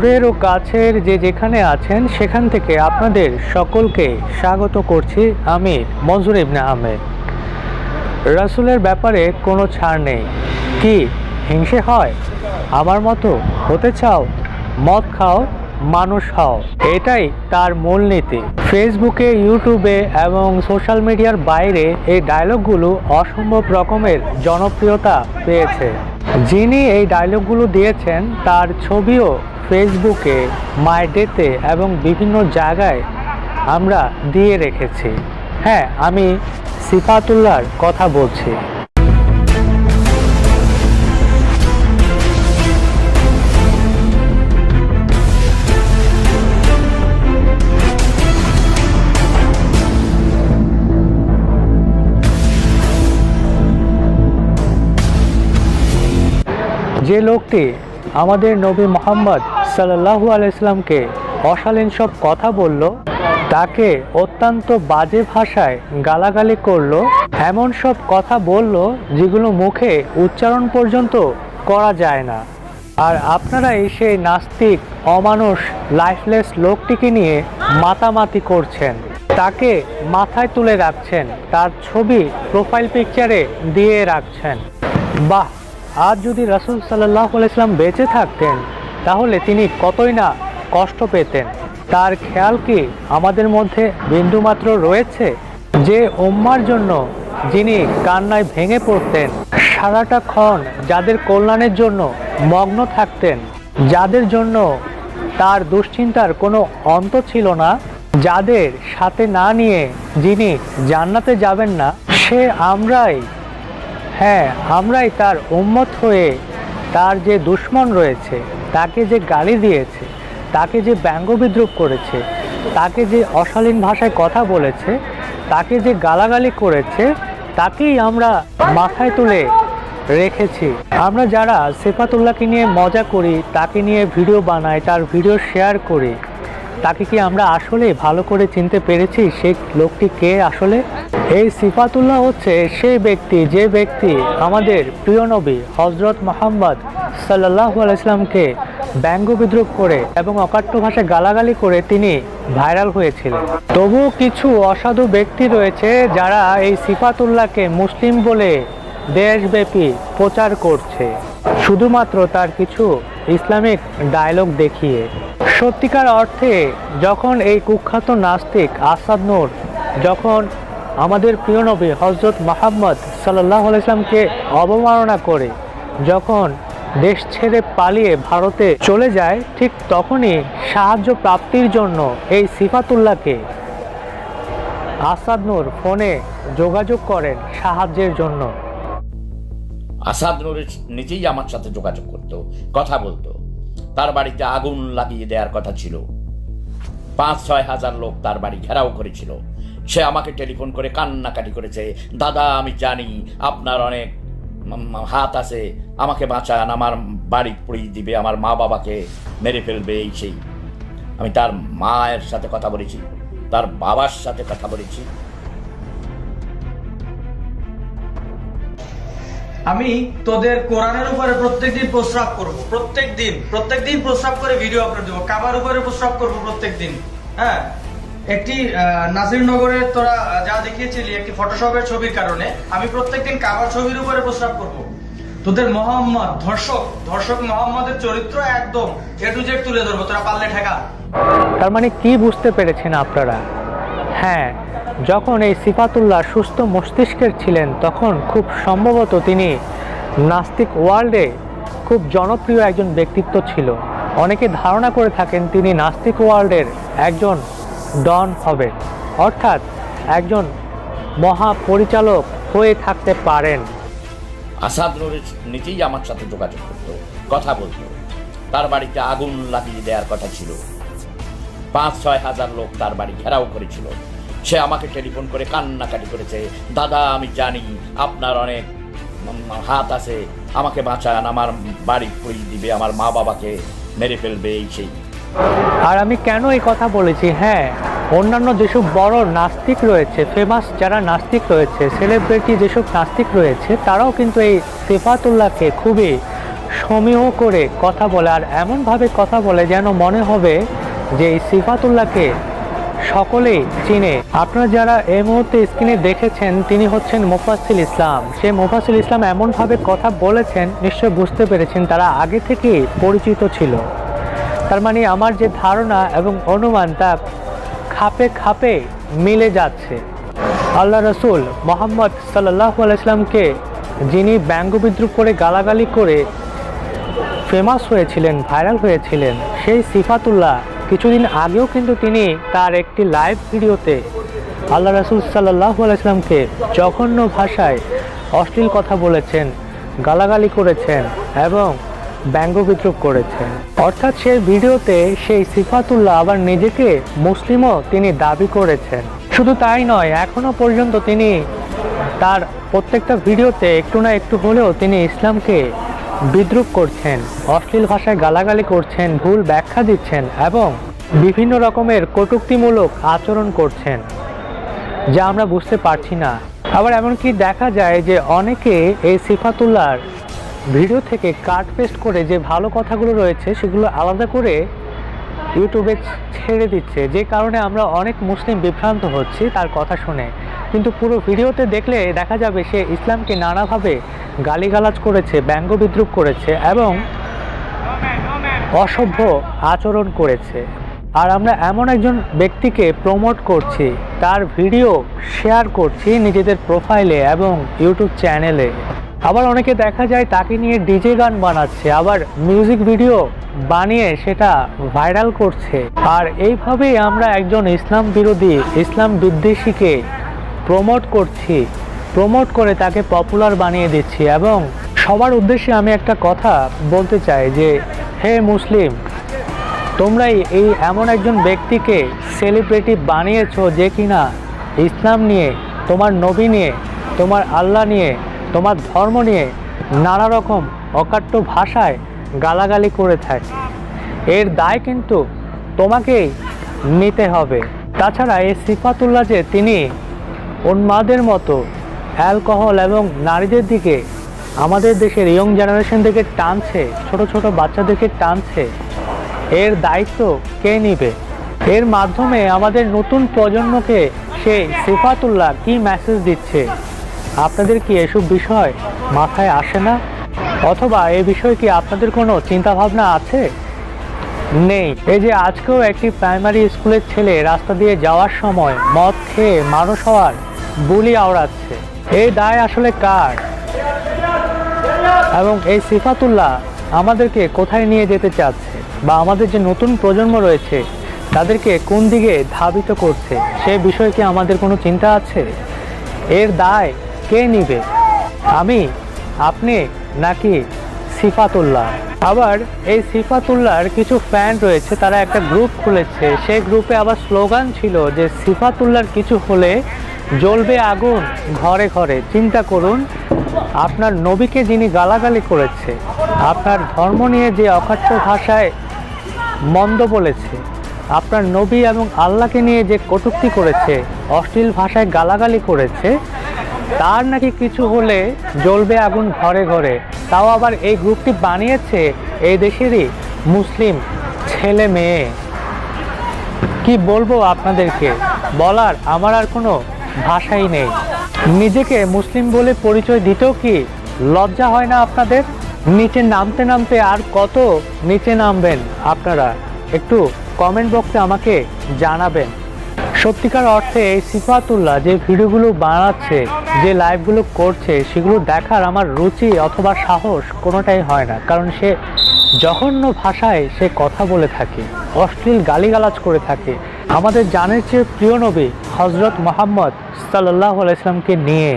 দূরের ও কাছের যে যেখানে আছেন সেখান থেকে আপনাদের সকলকে স্বাগত করছি আমি মনজুর ইবনে আহমেদ। রাসূলের ব্যাপারে কোনো ছাড় নেই। কি হিংসে হয়? আমার মতো হতে চাও? মদ খাও, মানুষ হও, এটাই তার মূলনীতি। ফেসবুকে, ইউটিউবে এবং সোশ্যাল মিডিয়ার বাইরে এই ডায়লগগুলো অসম্ভব রকমের জনপ্রিয়তা পেয়েছে। যিনি এই ডায়লগগুলো দিয়েছেন তার ছবিও ফেসবুকে, মাই ডেতে এবং বিভিন্ন জায়গায় আমরা দিয়ে রেখেছি। হ্যাঁ, আমি সিফাতুল্লাহর কথা বলছি। যে লোকটি আমাদের নবী মুহাম্মদ সাল্লাল্লাহু আলাইহি সাল্লামকে অশালীন সব কথা বলল, তাকে অত্যন্ত বাজে ভাষায় গালাগালি করলো, এমন সব কথা বলল যেগুলো মুখে উচ্চারণ পর্যন্ত করা যায় না। আর আপনারা সেই নাস্তিক, অমানুষ, লাইফলেস লোকটিকে নিয়ে মাতামাতি করছেন, তাকে মাথায় তুলে রাখছেন, তার ছবি প্রোফাইল পিকচারে দিয়ে রাখছেন। বাহ! আজ যদি রাসূল সাল্লাল্লাহু আলাইহি সাল্লাম বেঁচে থাকতেন তাহলে তিনি কতই না কষ্ট পেতেন। তার খেয়াল কি আমাদের মধ্যে বিন্দুমাত্র রয়েছে? যে উম্মার জন্য যিনি কান্নায় ভেঙে পড়তেন, সারাটা ক্ষণ যাদের কল্যাণের জন্য মগ্ন থাকতেন, যাদের জন্য তার দুশ্চিন্তার কোনো অন্ত ছিল না, যাদের সাথে না নিয়ে যিনি জান্নাতে যাবেন না, সে আমরাই। হ্যাঁ, আমরাই তার উম্মত হয়ে তার যে দুশমন রয়েছে, তাকে যে গালি দিয়েছে, তাকে যে ব্যঙ্গ বিদ্রূপ করেছে, তাকে যে অশালীন ভাষায় কথা বলেছে, তাকে যে গালাগালি করেছে, তাকেই আমরা মাথায় তুলে রেখেছি। আমরা যারা সিফাতুল্লাহকে নিয়ে মজা করি, তাকে নিয়ে ভিডিও বানাই, তার ভিডিও শেয়ার করি, তাকে কি আমরা আসলে ভালো করে চিনতে পেরেছি সেই লোকটি কে আসলে? এই সিফাতুল্লাহ হচ্ছে সেই ব্যক্তি, যে ব্যক্তি আমাদের প্রিয় নবী হযরত মুহাম্মদ সাল্লাল্লাহু আলাইহি সাল্লামকে ব্যঙ্গ বিদ্রূপ করে এবং অকাট্য ভাষায় গালাগালি করে তিনি ভাইরাল হয়েছিলেন। তবুও কিছু অসাধু ব্যক্তি রয়েছে যারা এই সিফাতুল্লাহকে মুসলিম বলে দেশব্যাপী প্রচার করছে, শুধুমাত্র তার কিছু ইসলামিক ডায়লগ দেখিয়ে। সত্যিকার অর্থে যখন এই কুখ্যাত নাস্তিক আসাদ নূর যখন আমাদের প্রিয় নবী হযরত মুহাম্মদ সাল্লাল্লাহু আলাইহি সাল্লামকে অবমাননা করে যখন দেশ ছেড়ে পালিয়ে ভারতে চলে যায়, ঠিক তখনই সাহায্য প্রাপ্তির জন্য এই সিফাতুল্লাহকে আসাদ নূর ফোনে যোগাযোগ করেন সাহায্যের জন্য। আসাদ নূর নিজেই আমার সাথে যোগাযোগ করতো, কথা বলতো। তার বাড়িতে আগুন লাগিয়ে দেওয়ার কথা ছিল। 5-6 হাজার লোক তার বাড়ি ঘেরাও করেছিল। সে আমাকে টেলিফোন করে কান্নাকাটি করেছে, দাদা আমি জানি আপনার অনেক হাত আছে, আমাকে বাঁচান, আমার বাড়ি পুড়িয়ে দিবে, আমার মা বাবাকে মেরে ফেলবে, এই সেই। আমি তার মায়ের সাথে কথা বলেছি, তার বাবার সাথে কথা বলেছি। আমি তোদের কোরআনের উপরে প্রত্যেকদিন প্রস্রাব করব, প্রত্যেকদিন প্রস্রাব করে ভিডিও আপলোড দেবো। কাবার উপরে প্রস্রাব করব প্রত্যেকদিন। হ্যাঁ, একটি নাজিরনগরের তোরা যা দেখিয়েছিলি একটি ফটোশপের ছবির কারণে আমি প্রত্যেকদিন কাবার ছবির উপরে প্রস্রাব করব। তোদের মোহাম্মদ ধর্ষক মোহাম্মদের চরিত্র একদম এ টু জেড তুলে ধরবো, তোরা পারলে ঠেকা। তার মানে কি বুঝতে পেরেছেন আপনারা? হ্যাঁ, যখন এই সিফাতুল্লাহ সুস্থ মস্তিষ্কের ছিলেন তখন খুব সম্ভবত তিনি নাস্তিক ওয়ার্ল্ডে খুব জনপ্রিয় একজন ব্যক্তিত্ব ছিল। অনেকে ধারণা করে থাকেন তিনি নাস্তিক ওয়ার্ল্ডের একজন ডন হবে, অর্থাৎ একজন মহাপরিচালক হয়ে থাকতে পারেন। আসাদ নূর নিজেই আমার সাথে যোগাযোগ করতো, কথা বলতো। তার বাড়িতে আগুন লাগিয়ে দেওয়ার কথা ছিল। 5-6 হাজার লোক তার বাড়ি ঘেরাও করেছিল। সে আমাকে টেলিফোন করে কান্নাকাটি করেছে, দাদা আমি জানি আপনার অনেক হাত আছে, আমাকে বাঁচান, আমার বাড়ি পুড়িয়ে দিবে, আমার মা বাবাকে মেরে ফেলবে, এই সেই। আর আমি কেন এই কথা বলেছি? হ্যাঁ, অন্যান্য যেসব বড় নাস্তিক রয়েছে, ফেমাস যারা নাস্তিক রয়েছে, সেলিব্রিটি যেসব নাস্তিক রয়েছে, তারাও কিন্তু এই সিফাতুল্লাহকে খুবই সমীহ করে কথা বলে, আর এমনভাবে কথা বলে যেন মনে হবে যে এই সিফাতুল্লাহকে সকলেই চিনে। আপনারা যারা এই মুহূর্তে স্ক্রিনে দেখেছেন তিনি হচ্ছেন মুফাসসিল ইসলাম। সেই মুফাসসিল ইসলাম এমনভাবে কথা বলেছেন, নিশ্চয় বুঝতে পেরেছেন তারা আগে থেকেই পরিচিত ছিল। তার মানে আমার যে ধারণা এবং অনুমান তা খাপে খাপে মিলে যাচ্ছে। আল্লাহ রসুল মোহাম্মদ সাল্লাল্লাহু আলাইহি ওয়াসাল্লামকে যিনি ব্যঙ্গ বিদ্রুপ করে গালাগালি করে ফেমাস হয়েছিলেন, ভাইরাল হয়েছিলেন, সেই সিফাতুল্লাহ কিছুদিন আগেও কিন্তু তিনি তার একটি লাইভ ভিডিওতে আল্লাহ রসুল সাল্লাল্লাহু আলাইহি ওয়াসাল্লামকে জঘন্য ভাষায় অশ্লীল কথা বলেছেন, গালাগালি করেছেন এবং ব্যঙ্গ বিদ্রুপ করেছেন। অর্থাৎ সেই ভিডিওতে সেই সিফাতুল্লাহ আবার নিজেকে মুসলিমও তিনি দাবি করেছেন। শুধু তাই নয়, এখনো পর্যন্ত তিনি তার প্রত্যেকটা ভিডিওতে একটু না একটু হলেও তিনি ইসলামকে বিদ্রুপ করছেন, অশ্লীল ভাষায় গালাগালি করছেন, ভুল ব্যাখ্যা দিচ্ছেন এবং বিভিন্ন রকমের কটূক্তিমূলক আচরণ করছেন, যা আমরা বুঝতে পারছি না। আবার এমনকি দেখা যায় যে অনেকে এই সিফাতুল্লাহর ভিডিও থেকে কাট পেস্ট করে যে ভালো কথাগুলো রয়েছে সেগুলো আলাদা করে ইউটিউবে ছেড়ে দিচ্ছে, যে কারণে আমরা অনেক মুসলিম বিভ্রান্ত হচ্ছি তার কথা শুনে। কিন্তু পুরো ভিডিওতে দেখলে দেখা যাবে সে ইসলামকে নানাভাবে গালিগালাজ করেছে, ব্যঙ্গ বিদ্রুপ করেছে এবং অসভ্য আচরণ করেছে। আর আমরা এমন একজন ব্যক্তিকে প্রমোট করছি, তার ভিডিও শেয়ার করছি নিজেদের প্রোফাইলে এবং ইউটিউব চ্যানেলে। আবার অনেকে দেখা যায় তাকে নিয়ে ডিজে গান বানাচ্ছে, আবার মিউজিক ভিডিও বানিয়ে সেটা ভাইরাল করছে। আর এইভাবেই আমরা একজন ইসলাম বিরোধী, ইসলাম বিদ্বেষীকে প্রমোট করছি, প্রমোট করে তাকে পপুলার বানিয়ে দিচ্ছি। এবং সবার উদ্দেশ্যে আমি একটা কথা বলতে চাই যে হে মুসলিম, তোমরাই এই এমন একজন ব্যক্তিকে সেলিব্রিটি বানিয়েছো যে কিনা ইসলাম নিয়ে, তোমার নবী নিয়ে, তোমার আল্লাহ নিয়ে, তোমার ধর্ম নিয়ে নানা রকম অকাট্য ভাষায় গালাগালি করে থাকে। এর দায় কিন্তু তোমাকেই নিতে হবে। তাছাড়া এই সিফাতুল্লাহ যে তিনি উন্মাদের মতো অ্যালকোহল এবং নারীদের দিকে আমাদের দেশের ইয়ং জেনারেশন থেকে টানছে, ছোট ছোট বাচ্চাদেরকে টানছে, এর দায়িত্ব কে নেবে? এর মাধ্যমে আমাদের নতুন প্রজন্মকে সেই সিফাতুল্লাহ কি মেসেজ দিচ্ছে? আপনাদের কি এসব বিষয় মাথায় আসে না? অথবা এই বিষয়ে কি আপনাদের কোনো চিন্তাভাবনা আছে? নেই। এই যে আজকেও একটি প্রাইমারি স্কুলের ছেলে রাস্তা দিয়ে যাওয়ার সময় মদ খেয়ে মানুষ হওয়ার বুলি আওড়াচ্ছে, এই দায় আসলে কার? এবং এই সিফাতুল্লাহ আমাদেরকে কোথায় নিয়ে যেতে চাচ্ছে, বা আমাদের যে নতুন প্রজন্ম রয়েছে তাদেরকে কোন দিকে ধাবিত করছে, সে বিষয়ে কি আমাদের কোনো চিন্তা আছে? এর দায় কে নিবে? আমি, আপনি, নাকি সিফাতুল্লাহ? আবার এই সিফাতুল্লাহর কিছু ফ্যান রয়েছে, তারা একটা গ্রুপ খুলেছে, সেই গ্রুপে আবার স্লোগান ছিল যে সিফাতুল্লাহর কিছু হলে জ্বলবে আগুন ঘরে ঘরে। চিন্তা করুন, আপনার নবীকে যিনি গালাগালি করেছে, আপনার ধর্ম নিয়ে যে অকাট্য ভাষায় মন্দ বলেছে, আপনার নবী এবং আল্লাহকে নিয়ে যে কটূক্তি করেছে, অশ্লীল ভাষায় গালাগালি করেছে, তার নাকি কিছু হলে জ্বলবে আগুন ঘরে ঘরে। তাও আবার এই গ্রুপটি বানিয়েছে এই দেশেরই মুসলিম ছেলে মেয়ে। কি বলবো আপনাদেরকে, বলার আমার আর কোনো ভাষাই নেই। নিজেকে মুসলিম বলে পরিচয় দিতেও কি লজ্জা হয় না আপনাদের? নিচে নামতে নামতে আর কত নিচে নামবেন আপনারা? একটু কমেন্ট বক্সে আমাকে জানাবেন। সত্যিকার অর্থে এই সিফাতুল্লাহ যে ভিডিওগুলো বানাচ্ছে, যে লাইভগুলো করছে, সেগুলো দেখার আমার রুচি অথবা সাহস কোনোটাই হয় না। কারণ সে জঘন্য ভাষায় সে কথা বলে থাকে, অশ্লীল গালিগালাজ করে থাকে আমাদের জানের চেয়ে প্রিয় নবী হজরত মুহাম্মদ সাল্লাল্লাহু আলাইহি ওয়াসাল্লামকে নিয়ে।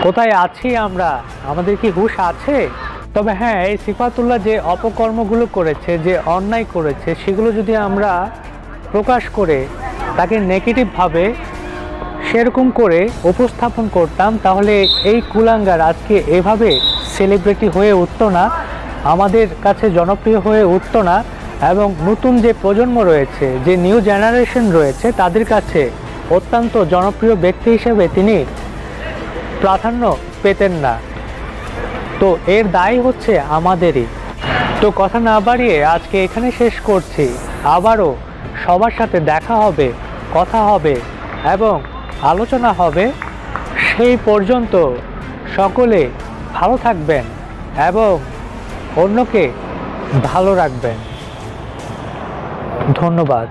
কোথায় আছি আমরা? আমাদের কি হুঁশ আছে? তবে হ্যাঁ, এই সিফাতুল্লাহ যে অপকর্মগুলো করেছে, যে অন্যায় করেছে, সেগুলো যদি আমরা প্রকাশ করে তাকে নেগেটিভভাবে সেরকম করে উপস্থাপন করতাম, তাহলে এই কুলাঙ্গার আজকে এভাবে সেলিব্রিটি হয়ে উঠতো না, আমাদের কাছে জনপ্রিয় হয়ে উঠতো না, এবং নতুন যে প্রজন্ম রয়েছে, যে নিউ জেনারেশন রয়েছে, তাদের কাছে অত্যন্ত জনপ্রিয় ব্যক্তি হিসেবে তিনি প্রাধান্য পেতেন না। তো এর দায় হচ্ছে আমাদেরই। তো কথা না বাড়িয়ে আজকে এখানে শেষ করছি। আবারও সবার সাথে দেখা হবে, কথা হবে এবং আলোচনা হবে। সেই পর্যন্ত সকলে ভালো থাকবেন এবং অন্যকে ভালো রাখবেন। ধন্যবাদ।